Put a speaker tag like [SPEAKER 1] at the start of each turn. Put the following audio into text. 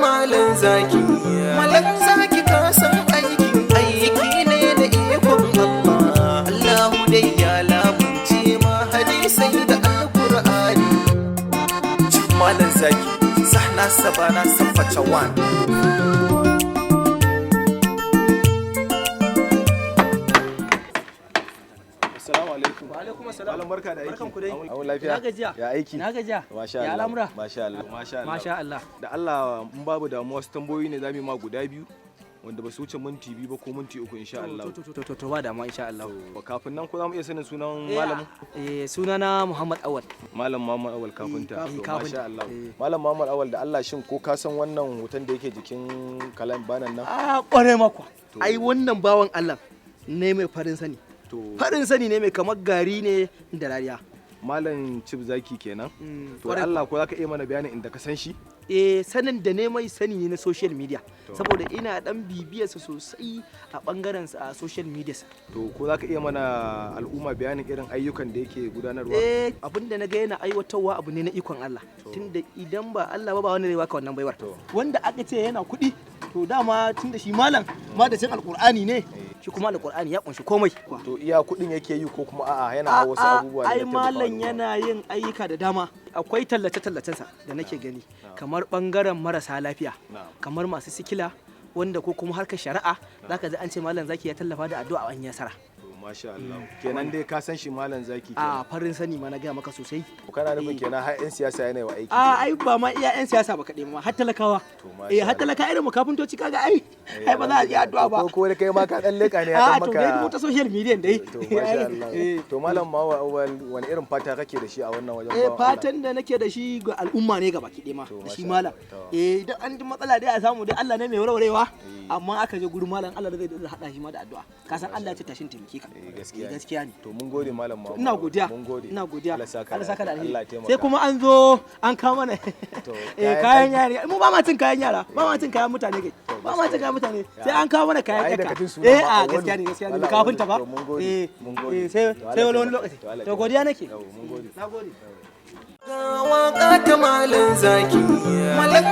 [SPEAKER 1] malan zaki. Malan zaki ka san aiki ne da ikon Allah. Allahu dai ya lamunce ma hadisai da alqur'ani. Malan zaki sahna sabana safacha wan.
[SPEAKER 2] Malam barka da aiki.
[SPEAKER 3] Barkan ku dai.
[SPEAKER 2] Lafiya.
[SPEAKER 3] Na gajiya.
[SPEAKER 2] Ya aiki.
[SPEAKER 3] Na gajiya.
[SPEAKER 2] Masha Allah.
[SPEAKER 3] Ya lamura.
[SPEAKER 2] Masha Allah.
[SPEAKER 3] Masha Allah.
[SPEAKER 2] Da Allah mun babu damuwa wasu tambayoyi ne zamu yi ma guda biyu wanda ba su wuce minti biyu ba ko minti uku insha Allah.
[SPEAKER 3] To ba damuwa insha Allah.
[SPEAKER 2] Kafin nan ko zamu iya sanin sunan malamin?
[SPEAKER 3] Sunana Muhammad Awal.
[SPEAKER 2] Malam Muhammad Awal kafinta.
[SPEAKER 3] Kafinta.
[SPEAKER 2] Masha Allah. Malam Muhammad Awal da Allah shin ko ka san wannan hoton da yake jikin kalan banan nan?
[SPEAKER 3] Kware makwa. Ai wannan bawan Allah ne mai farin sani. Farin sani ne mai kamar gari ne da rariya.
[SPEAKER 2] Malam Chief Zaki kenan. To Allah ko zaka iya mana bayanin inda ka san shi?
[SPEAKER 3] Sanin da ne mai sani ne na social media. Saboda ina dan bibiyarsa sosai a bangaren sa a social media.
[SPEAKER 2] To ko zaka iya mana al'umma bayanin irin ayyukan da yake gudanarwa?
[SPEAKER 3] Abinda na ga yana aiwatarwa abu ne na ikon Allah. Tunda idan ba Allah ba wanda zai baka wannan baiwar. Wanda aka ce yana kuɗi to dama tunda shi malam ma da cin alqur'ani ne. Shi kuma alqur'ani ya kunshi komai.
[SPEAKER 2] To iya kuɗin yake yi ko kuma a'a yana wasu abubuwa ne?
[SPEAKER 3] Ai malam yana yin ayyuka da dama. Akwai tallace-tallacensa da nake gani kamar bangaren marasa lafiya, kamar masu sikila wanda ko kuma harkar shari'a zaka ji an ce malam zaki ya tallafa da addu'a an yi nasara.
[SPEAKER 2] Masha Allah. Kenan dai ka san shi malam zaki kenan.
[SPEAKER 3] Farin sani ma na gaya maka sosai.
[SPEAKER 2] Kana nufin kenan har 'yan siyasa yana wa aiki?
[SPEAKER 3] Ai ba ma iya 'yan siyasa ba kaɗai ma har talakawa. Har talakawa irin makafintoci kaga ai ba za a yi addu'a ba.
[SPEAKER 2] Ko kai ma ka dan leka ne ya dan maka.
[SPEAKER 3] To dai ta social media dai.
[SPEAKER 2] To masha Allah. To malam Awal wani irin fata kake da shi a wannan wajen?
[SPEAKER 3] Fatan da nake da shi ga al'umma ne gaba ki ma. Shi malam. Idan an ji matsala dai a samu dai Allah ne mai warwarewa. Amma aka je gurin malam Allah zai hada shi ma da addu'a. Ka san Allah ya ce tashin taimake ka. Gaskiya ne.
[SPEAKER 2] To mun gode malam Muhammad.
[SPEAKER 3] Ina godiya.
[SPEAKER 2] Mun gode.
[SPEAKER 3] Ina godiya.
[SPEAKER 2] Allah saka
[SPEAKER 3] da alheri.
[SPEAKER 2] Allah ya taimaka.
[SPEAKER 3] Sai kuma an zo an kawo mana kayan yara. Mu ba ma cin kayan yara. Ba ma cin kayan mutane kai. Ba ma cin kayan mutane. Sai an kawo mana kayan daka. Gaskiya ne. Kafinta ba.
[SPEAKER 2] Mun gode.
[SPEAKER 3] Sai wani lokaci. To godiya nake.
[SPEAKER 2] Mun gode.
[SPEAKER 3] Na gode.
[SPEAKER 1] Ga waka ta malan zaki. Malan